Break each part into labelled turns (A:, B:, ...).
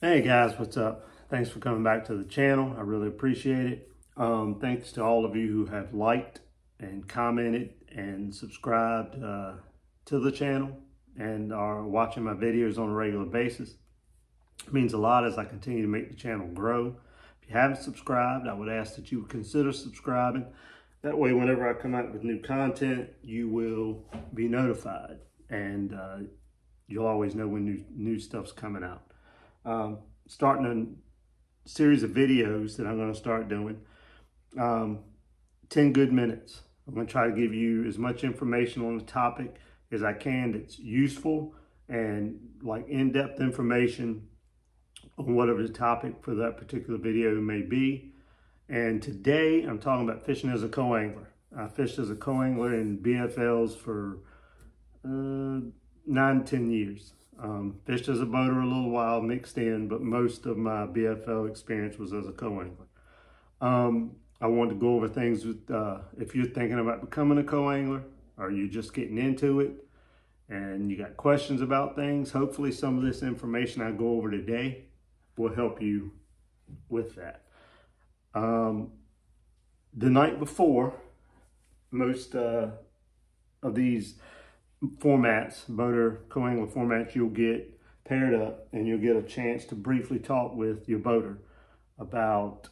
A: Hey guys, what's up? Thanks for coming back to the channel. I really appreciate it. Thanks to all of you who have liked and commented and subscribed to the channel and are watching my videos on a regular basis. It means a lot as I continue to make the channel grow. If you haven't subscribed, I would ask that you would consider subscribing. That way, whenever I come out with new content, you will be notified and you'll always know when new stuff's coming out. Starting a series of videos that I'm going to start doing. 10 good minutes. I'm going to try to give you as much information on the topic as I can that's useful and like in-depth information on whatever the topic for that particular video may be. And today I'm talking about fishing as a co-angler. I fished as a co-angler in BFLs for 9-10 years. Fished as a boater a little while, mixed in, but most of my BFL experience was as a co-angler. I wanted to go over things with, if you're thinking about becoming a co-angler or you're just getting into it and you got questions about things, hopefully some of this information I go over today will help you with that. The night before, most of these formats, boater, co-angler formats, you'll get paired up and you'll get a chance to briefly talk with your boater about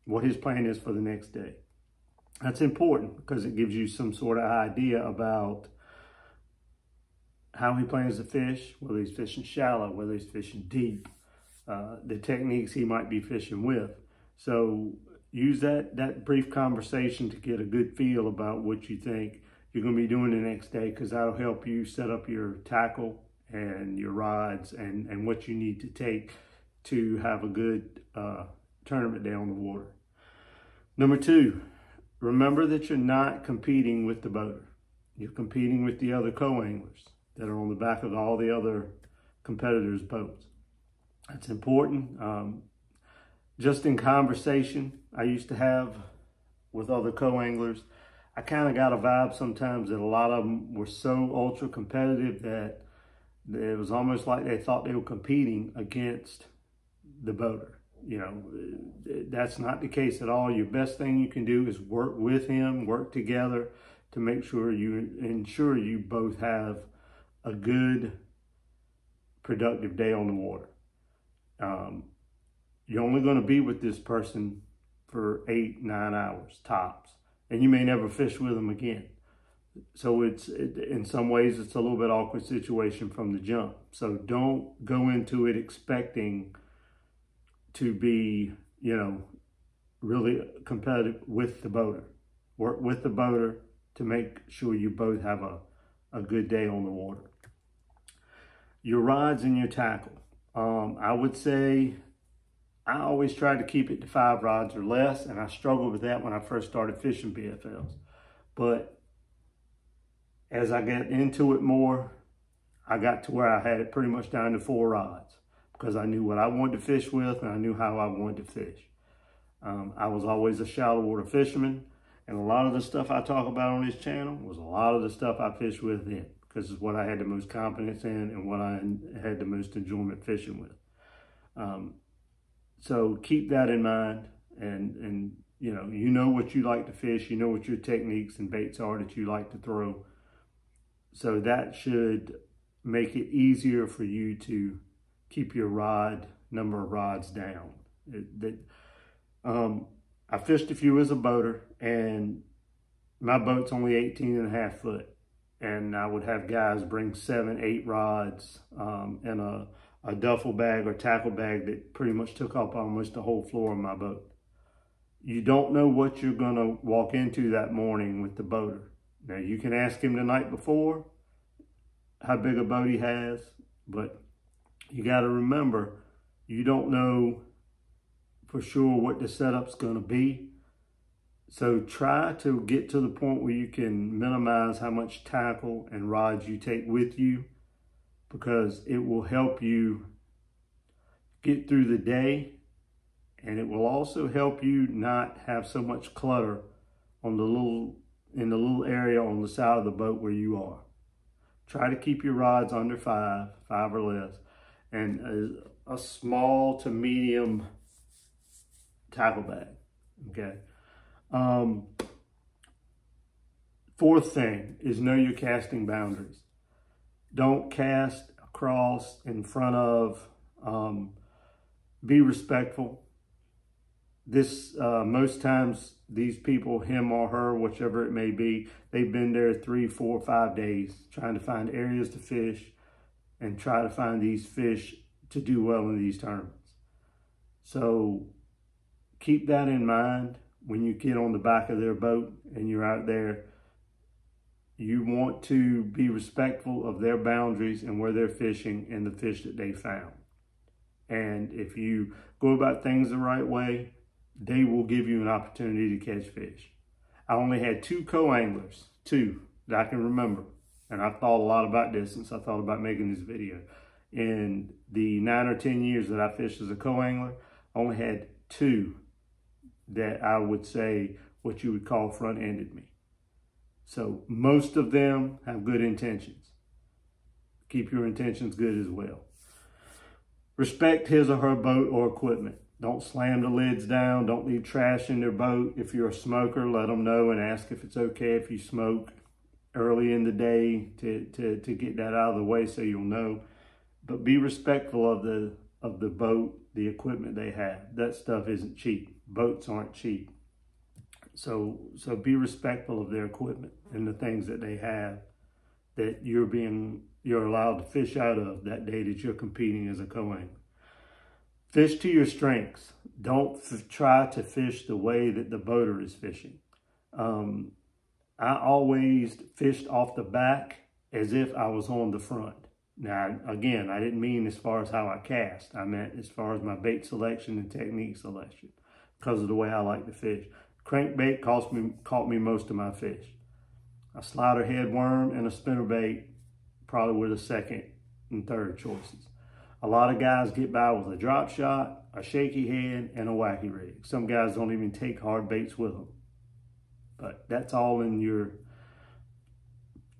A: what his plan is for the next day. That's important because it gives you some sort of idea about how he plans to fish, whether he's fishing shallow, whether he's fishing deep, the techniques he might be fishing with. So use that brief conversation to get a good feel about what you think you're going to be doing the next day, because that'll help you set up your tackle and your rods and what you need to take to have a good tournament day on the water. Number 2, remember that you're not competing with the boater. You're competing with the other co-anglers that are on the back of all the other competitors' boats. That's important. Just in conversation I used to have with other co-anglers, I kind of got a vibe sometimes that a lot of them were so ultra competitive that it was almost like they thought they were competing against the boater. You know, that's not the case at all. Your best thing you can do is work with him, work together to make sure you ensure you both have a good, productive day on the water. You're only going to be with this person for 8-9 hours tops, and you may never fish with them again. So in some ways, it's a little bit awkward situation from the jump. So don't go into it expecting to be, you know, really competitive with the boater. Work with the boater to make sure you both have a good day on the water. Your rods and your tackle. I would say I always tried to keep it to 5 rods or less, and I struggled with that when I first started fishing BFLs. But as I got into it more, I got to where I had it pretty much down to 4 rods because I knew what I wanted to fish with and I knew how I wanted to fish. I was always a shallow water fisherman, and a lot of the stuff I talk about on this channel was a lot of the stuff I fished with then, because it's what I had the most confidence in and what I had the most enjoyment fishing with. So keep that in mind, and you know what you like to fish, you know what your techniques and baits are that you like to throw. So that should make it easier for you to keep your number of rods down. I fished a few as a boater, and my boat's only 18.5 foot. And I would have guys bring 7-8 rods and a duffel bag or tackle bag that pretty much took up almost the whole floor of my boat. You don't know what you're going to walk into that morning with the boater. Now, you can ask him the night before how big a boat he has, but you got to remember, you don't know for sure what the setup's going to be. So try to get to the point where you can minimize how much tackle and rods you take with you, because it will help you get through the day, and it will also help you not have so much clutter on in the little area on the side of the boat where you are. Try to keep your rods under 5 or less. and a small to medium tackle bag, okay? Fourth thing is know your casting boundaries. Don't cast across in front of, be respectful. Most times these people, him or her, whichever it may be, they've been there 3, 4, 5 days trying to find areas to fish and try to find these fish to do well in these tournaments. So keep that in mind when you get on the back of their boat and you're out there. You want to be respectful of their boundaries and where they're fishing and the fish that they found. And if you go about things the right way, they will give you an opportunity to catch fish. I only had 2 co-anglers, 2 that I can remember. And I've thought a lot about this since I thought about making this video. In the 9 or 10 years that I fished as a co-angler, I only had 2 that I would say what you would call front-ended me. So most of them have good intentions. Keep your intentions good as well. Respect his or her boat or equipment. Don't slam the lids down. Don't leave trash in their boat. If you're a smoker, let them know and ask if it's okay if you smoke early in the day to get that out of the way so you'll know. But be respectful of the boat, the equipment they have. That stuff isn't cheap. Boats aren't cheap. So be respectful of their equipment and the things that they have that you're allowed to fish out of that day that you're competing as a co-angler. Fish to your strengths. Don't try to fish the way that the boater is fishing. I always fished off the back as if I was on the front. Now, again, I didn't mean as far as how I cast. I meant as far as my bait selection and technique selection because of the way I like to fish. Crankbait caught me most of my fish. A slider head worm and a spinnerbait probably were the second and third choices. A lot of guys get by with a drop shot, a shaky head, and a wacky rig. Some guys don't even take hard baits with them. But that's all in your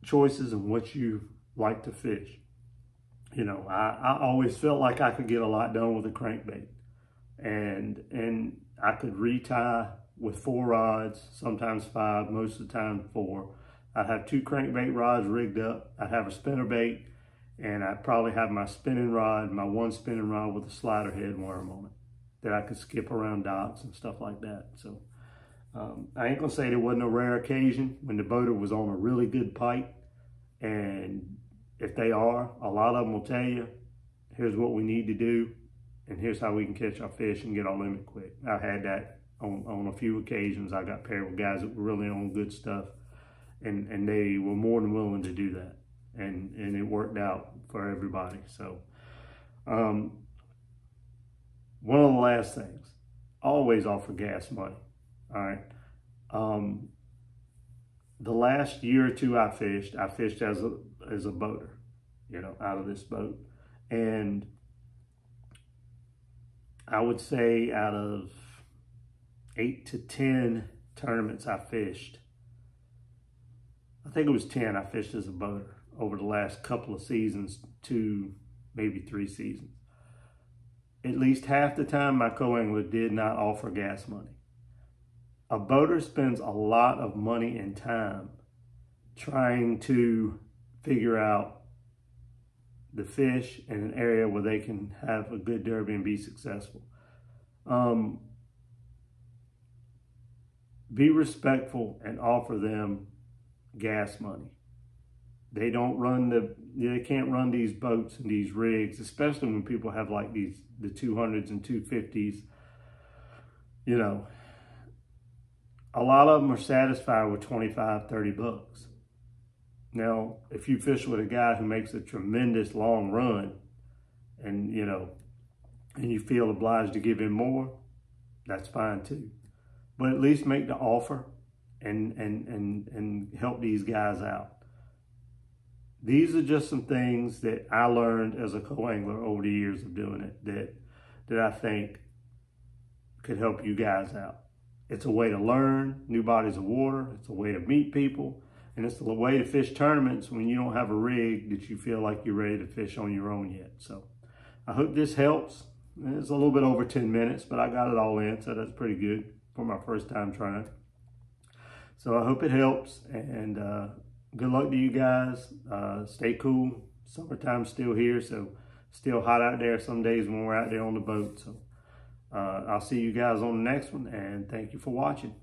A: choices and what you like to fish. You know, I always felt like I could get a lot done with a crankbait. And I could retie with 4 rods, sometimes 5, most of the time 4. I'd have 2 crankbait rods rigged up. I'd have a spinnerbait, and I'd probably have my spinning rod, my 1 spinning rod with a slider head worm on it that I could skip around docks and stuff like that. So I ain't gonna say there wasn't a rare occasion when the boater was on a really good pike, and if they are, a lot of them will tell you, here's what we need to do, and here's how we can catch our fish and get our limit quick. I've had that on a few occasions. I got paired with guys that were really on good stuff, and they were more than willing to do that, and it worked out for everybody. So one of the last things, always offer gas money. All right. The last year or 2 I fished as a boater, you know, out of this boat. And I would say out of 8 to 10 tournaments I fished, I think it was 10 I fished as a boater over the last couple of seasons, 2, maybe 3 seasons. At least half the time my co-angler did not offer gas money. A boater spends a lot of money and time trying to figure out the fish in an area where they can have a good derby and be successful. Be respectful and offer them gas money. They can't run these boats and these rigs, especially when people have like the 200s and 250s, you know. A lot of them are satisfied with 25, 30 bucks. Now, if you fish with a guy who makes a tremendous long run and, you know, and you feel obliged to give him more, that's fine too. But at least make the offer and help these guys out. These are just some things that I learned as a co-angler over the years of doing it that I think could help you guys out. It's a way to learn new bodies of water. It's a way to meet people. And it's a way to fish tournaments when you don't have a rig that you feel like you're ready to fish on your own yet. So I hope this helps. It's a little bit over 10 minutes, but I got it all in, so that's pretty good for my first time trying. So I hope it helps, and good luck to you guys. Stay cool. Summertime's still here, so still hot out there some days when we're out there on the boat. So I'll see you guys on the next one, and thank you for watching.